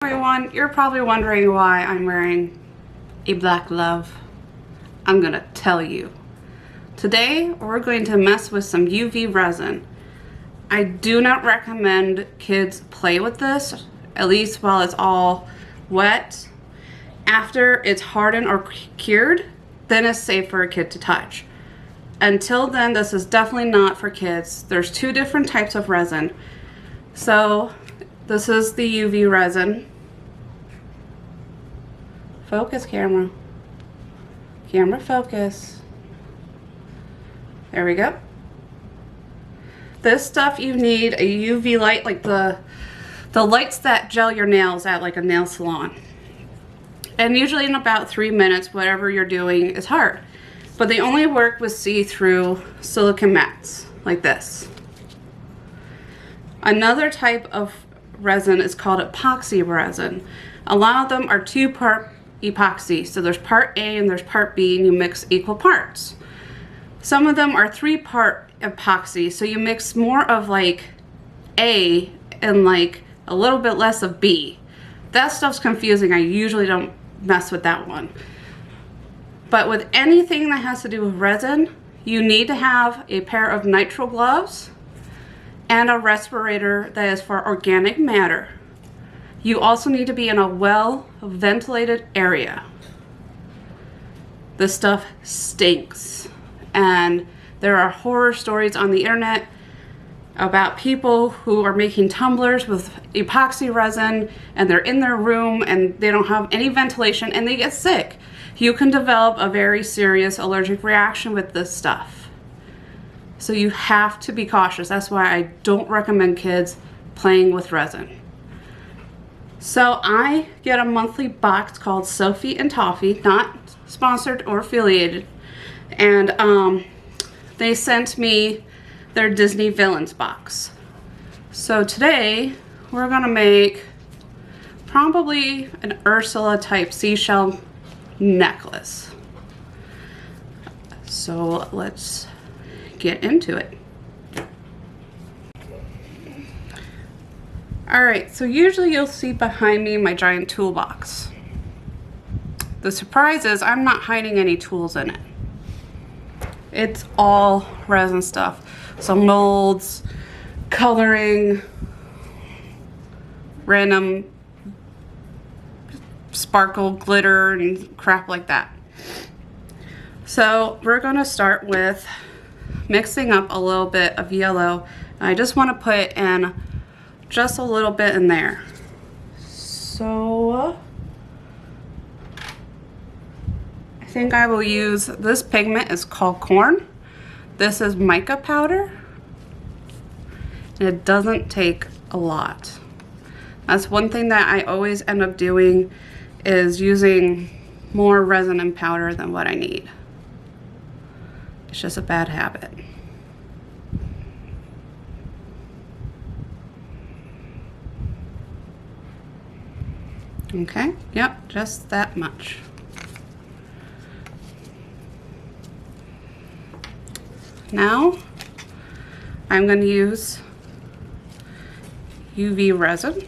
Everyone, you're probably wondering why I'm wearing a black glove. I'm gonna tell you. Today, we're going to mess with some UV resin. I do not recommend kids play with this, at least while it's all wet. After it's hardened or cured, then it's safe for a kid to touch. Until then, this is definitely not for kids. There's two different types of resin. So, this is the UV resin. Focus, camera. Camera, focus. There we go. This stuff, you need a UV light, like the lights that gel your nails at like a nail salon. And usually in about 3 minutes, whatever you're doing is hard. But they only work with see-through silicone mats, like this. Another type of resin is called epoxy resin. A lot of them are two-part epoxy. So there's part A and there's part B, and you mix equal parts. Some of them are 3-part epoxy, so you mix more of like A and like a little bit less of B. That stuff's confusing. I usually don't mess with that one. But with anything that has to do with resin, you need to have a pair of nitrile gloves and a respirator that is for organic matter. You also need to be in a well-ventilated area. This stuff stinks. And there are horror stories on the internet about people who are making tumblers with epoxy resin and they're in their room and they don't have any ventilation and they get sick. You can develop a very serious allergic reaction with this stuff. So you have to be cautious. That's why I don't recommend kids playing with resin. So I get a monthly box called Sophie and Toffee, not sponsored or affiliated. And they sent me their Disney Villains box. So today we're gonna make probably an Ursula type seashell necklace. So let's get into it. Alright, so usually you'll see behind me my giant toolbox. The surprise is I'm not hiding any tools in it. It's all resin stuff. So molds, coloring, random sparkle, glitter, and crap like that. So we're gonna start with mixing up a little bit of yellow. I just want to put in just a little bit in there. So I think I will use, this pigment is called corn. This is mica powder. And it doesn't take a lot. That's one thing that I always end up doing, is using more resin and powder than what I need. It's just a bad habit. Okay, yep, just that much. Now, I'm going to use UV resin.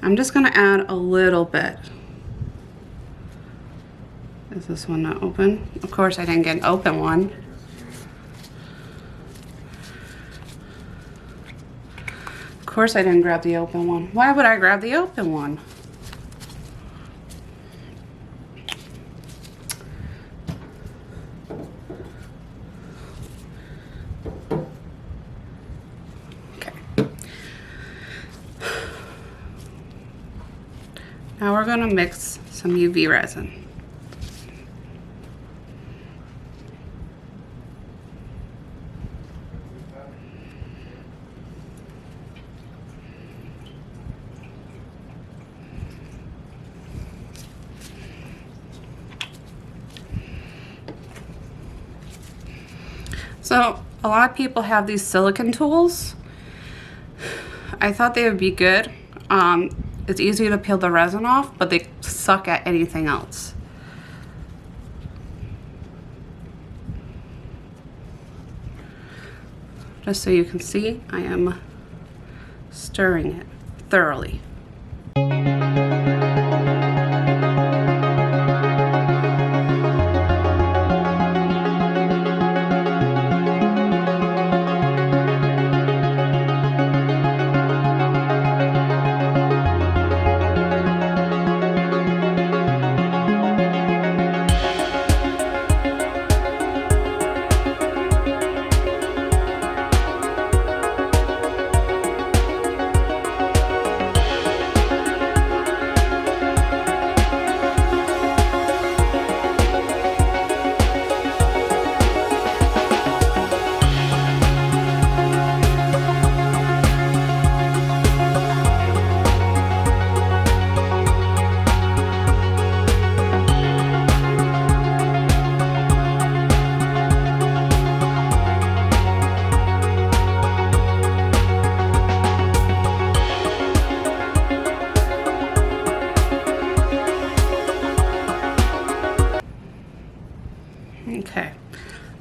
I'm just going to add a little bit. Is this one not open? Of course I didn't get an open one. Of course I didn't grab the open one. Why would I grab the open one? Okay. Now we're going to mix some UV resin. So a lot of people have these silicone tools. I thought they would be good. It's easy to peel the resin off, but they suck at anything else. Just so you can see, I am stirring it thoroughly.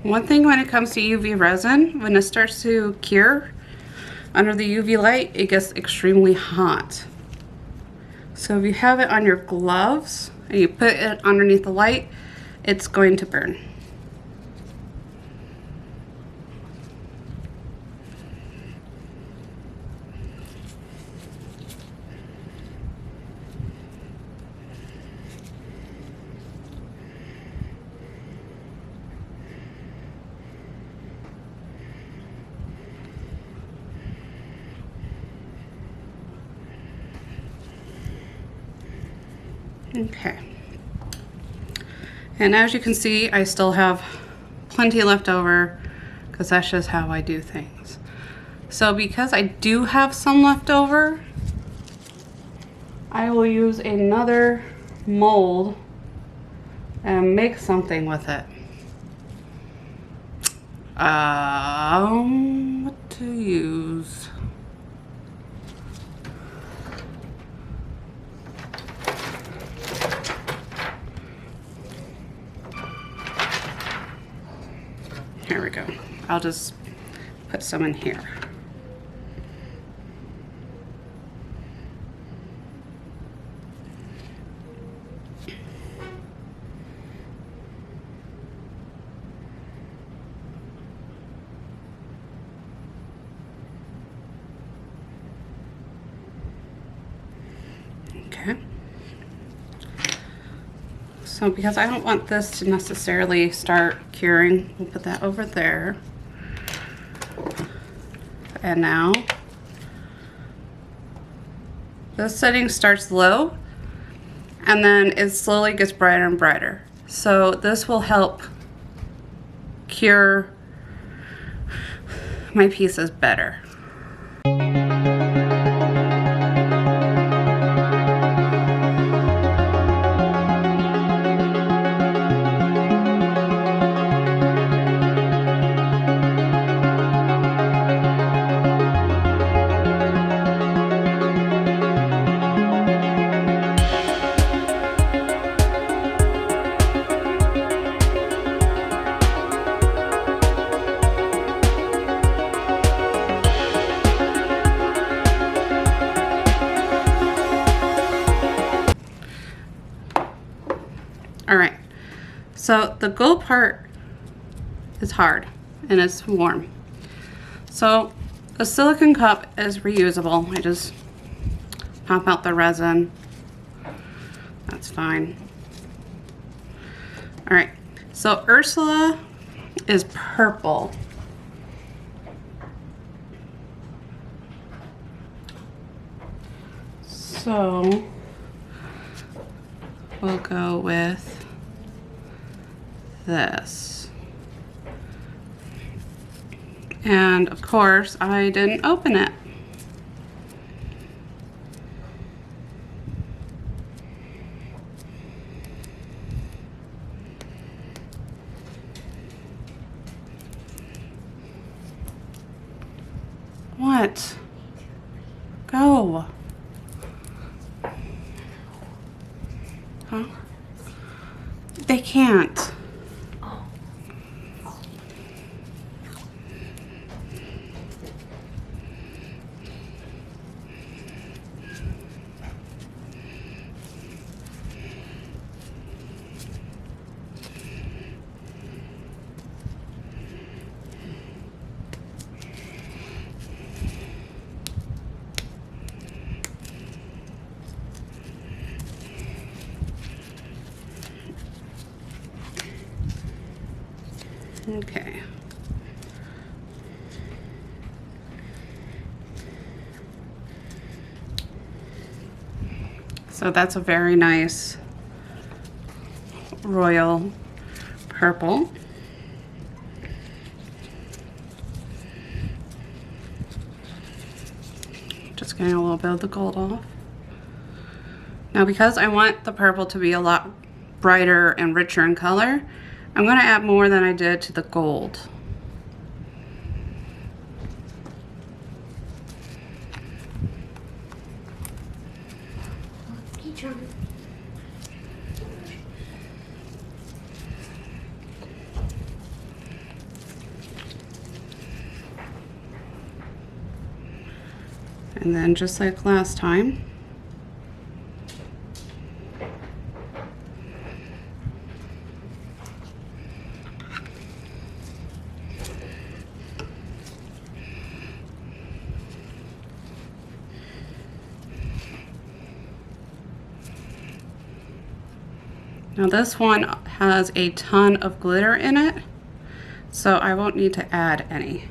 One thing when it comes to UV resin, when it starts to cure under the UV light, it gets extremely hot. So if you have it on your gloves and you put it underneath the light, it's going to burn. Okay, and as you can see, I still have plenty left over because that's just how I do things. So because I do have some left over, I will use another mold and make something with it. What to use? Here we go. I'll just put some in here. Okay. So because I don't want this to necessarily start curing, we'll put that over there. And now, this setting starts low and then it slowly gets brighter and brighter. So this will help cure my pieces better. All right, so the gold part is hard and it's warm. So the silicone cup is reusable. I just pop out the resin. That's fine. All right, so Ursula is purple. So we'll go with this. And of course, I didn't open it. What? Go. Huh? They can't. Okay. So that's a very nice royal purple. Just getting a little bit of the gold off. Now because I want the purple to be a lot brighter and richer in color, I'm going to add more than I did to the gold. And then just like last time, now this one has a ton of glitter in it, so I won't need to add any.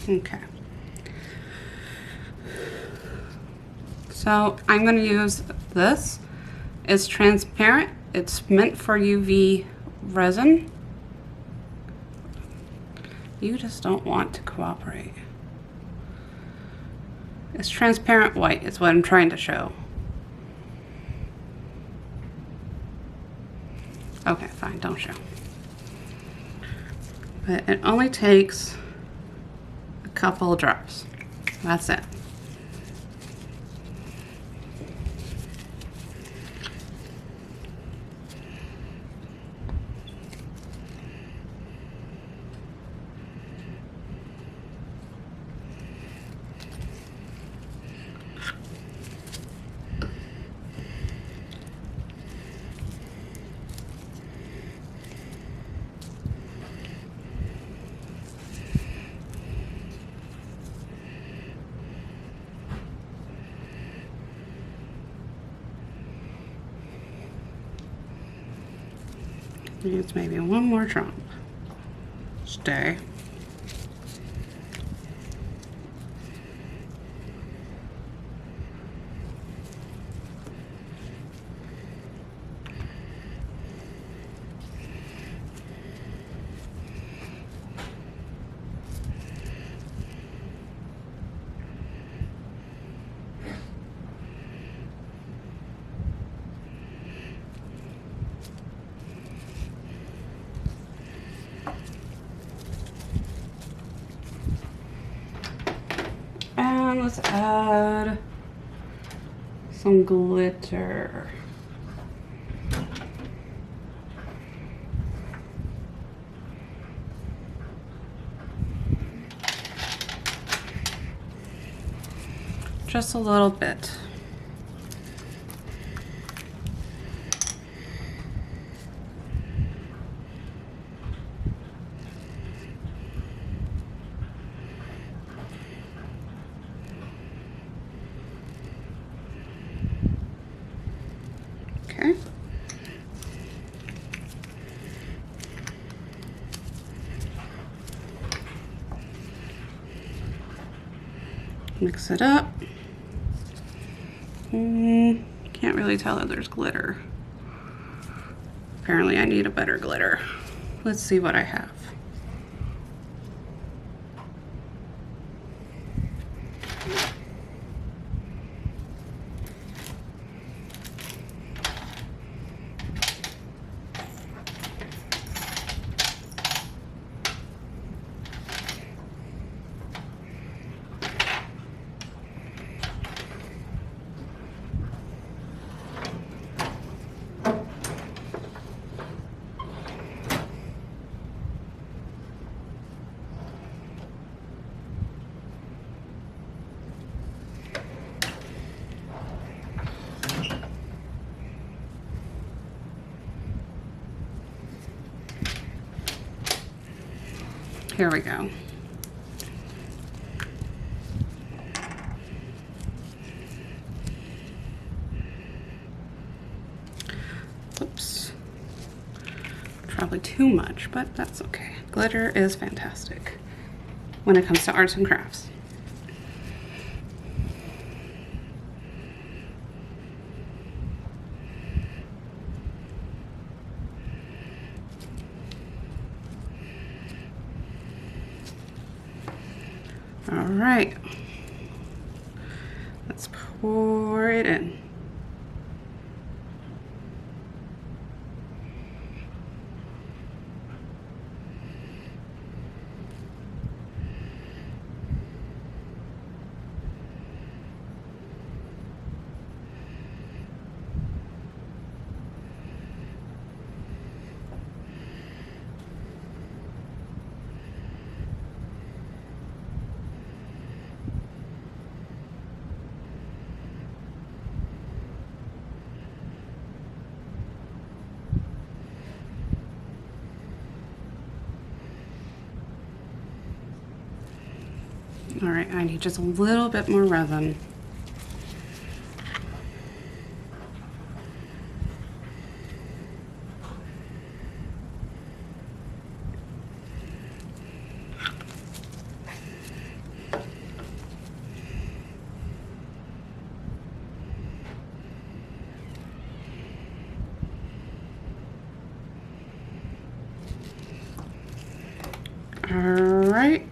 Okay. So I'm going to use this. It's transparent. It's meant for UV resin. You just don't want to cooperate. It's transparent white is what I'm trying to show. Okay, fine, don't show. But it only takes a couple of drops. That's it. Needs maybe one more drop. Stay. And let's add some glitter. Just a little bit. Okay. Mix it up. Can't really tell that there's glitter. Apparently I need a better glitter. Let's see what I have. Here we go. Oops. Probably too much, but that's okay. Glitter is fantastic when it comes to arts and crafts. All right, let's pour it in. All right, I need just a little bit more resin. All right.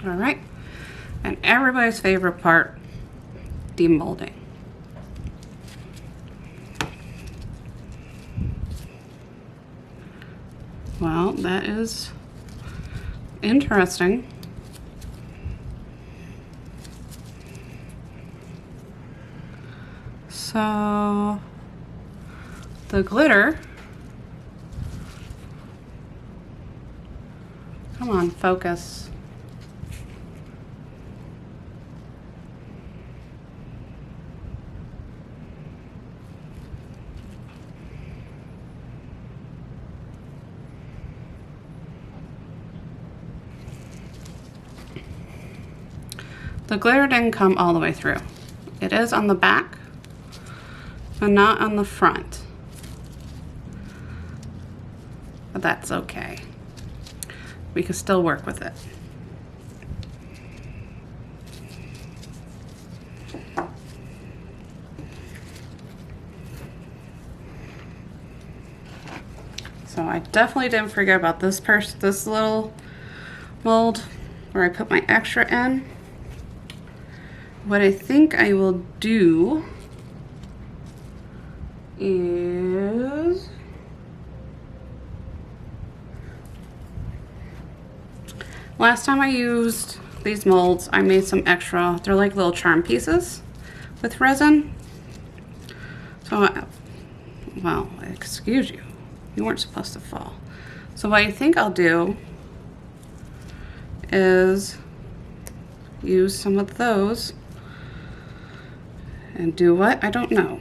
All right, and everybody's favorite part, demolding. Well, that is interesting. So the glitter, come on, focus. The glitter didn't come all the way through. It is on the back, but not on the front. But that's okay. We can still work with it. So I definitely didn't forget about this little mold where I put my extra in. What I think I will do is last time I used these molds, I made some extra, they're like little charm pieces with resin. So, well, excuse you, you weren't supposed to fall. So what I think I'll do is use some of those and do what? I don't know.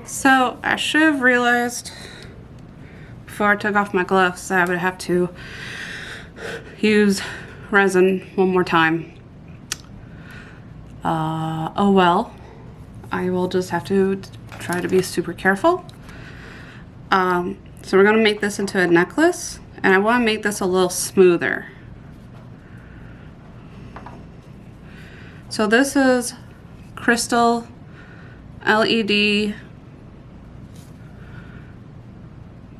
So I should have realized before I took off my gloves that I would have to use resin one more time. Oh well, I will just have to try to be super careful. So we're gonna make this into a necklace, and I wanna make this a little smoother. So this is crystal LED.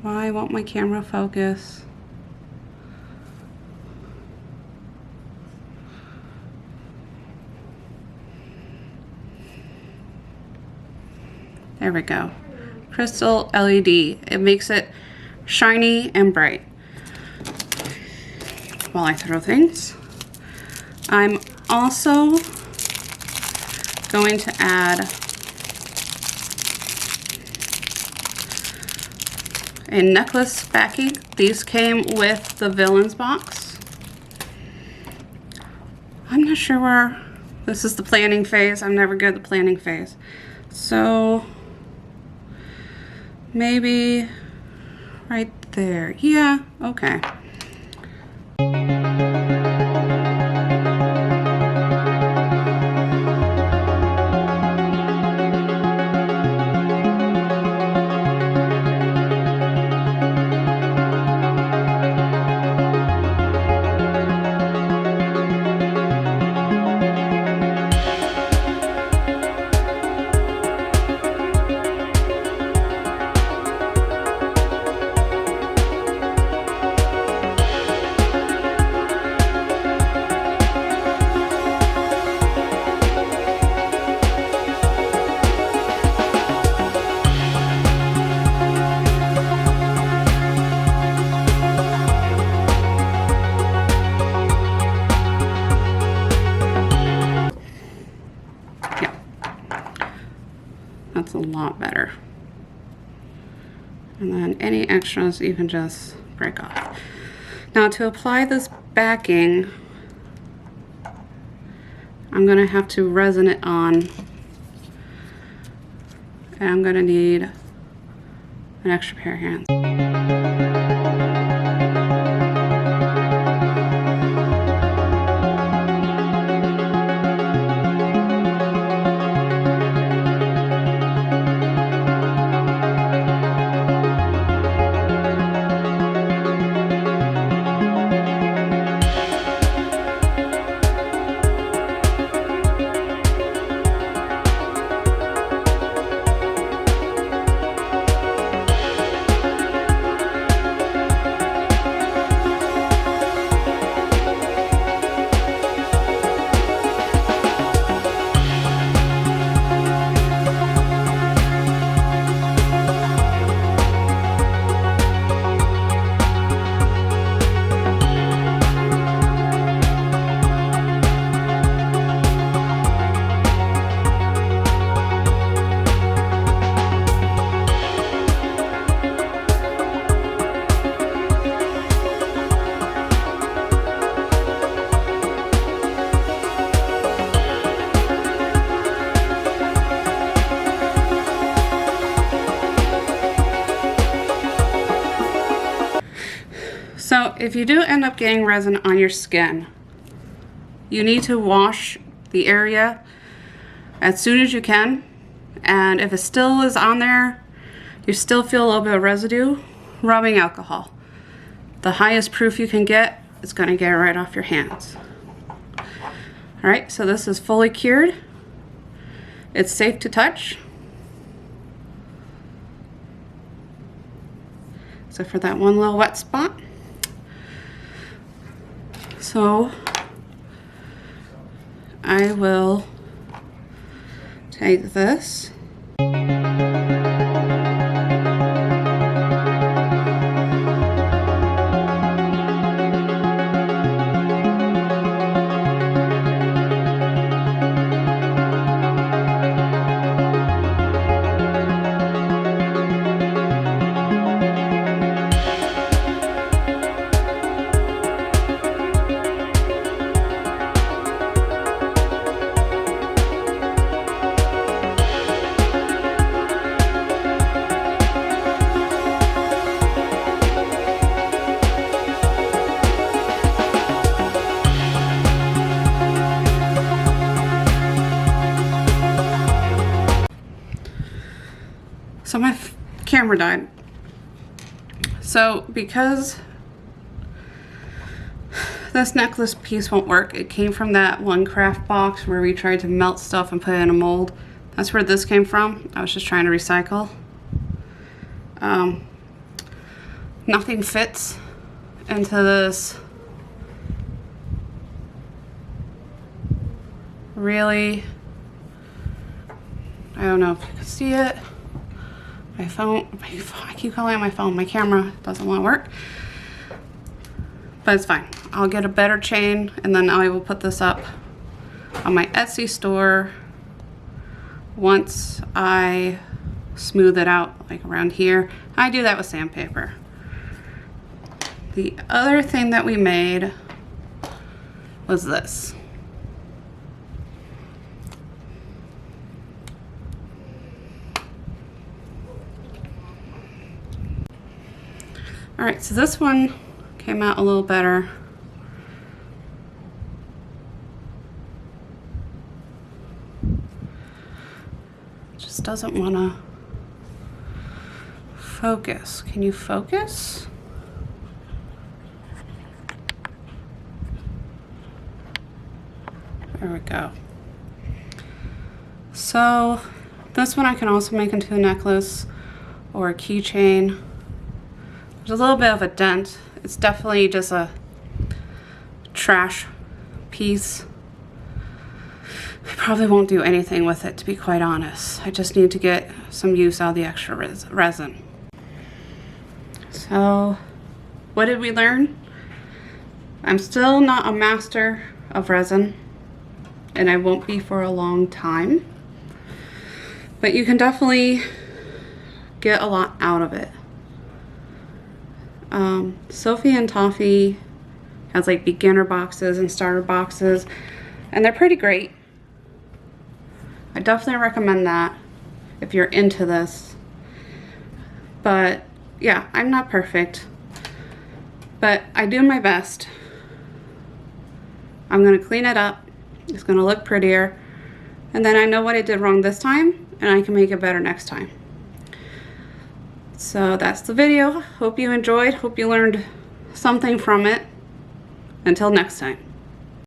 Why won't my camera focus? There we go. Crystal LED. It makes it shiny and bright. While I throw things, I'm also going to add a necklace backing. These came with the Villains box. I'm not sure where, this is the planning phase. I'm never good at the planning phase. So maybe right there. Yeah, okay. That's a lot better. And then any extras you can just break off. Now to apply this backing, I'm gonna have to resin it on, and I'm gonna need an extra pair of hands. So if you do end up getting resin on your skin, you need to wash the area as soon as you can. And if it still is on there, you still feel a little bit of residue, rubbing alcohol. The highest proof you can get is going to get it right off your hands. Alright, so this is fully cured. It's safe to touch. Except for that one little wet spot. So I will take this . So my camera died. So because this necklace piece won't work, it came from that one craft box where we tried to melt stuff and put it in a mold. That's where this came from. I was just trying to recycle. Nothing fits into this really, I don't know if you can see it. My phone, I keep calling it my phone, my camera doesn't want to work. But it's fine. I'll get a better chain and then I will put this up on my Etsy store once I smooth it out, like around here. I do that with sandpaper. The other thing that we made was this. All right, so this one came out a little better. Just doesn't want to focus. Can you focus? There we go. So this one I can also make into a necklace or a keychain. There's a little bit of a dent. It's definitely just a trash piece. I probably won't do anything with it, to be quite honest. I just need to get some use out of the extra resin. So, what did we learn? I'm still not a master of resin, and I won't be for a long time. But you can definitely get a lot out of it. Sophie and Toffee has like beginner boxes and starter boxes, and they're pretty great. I definitely recommend that if you're into this. But yeah, I'm not perfect, but I do my best. I'm gonna clean it up. It's gonna look prettier. And then I know what I did wrong this time, and I can make it better next time. So that's the video. Hope you enjoyed. Hope you learned something from it. Until next time.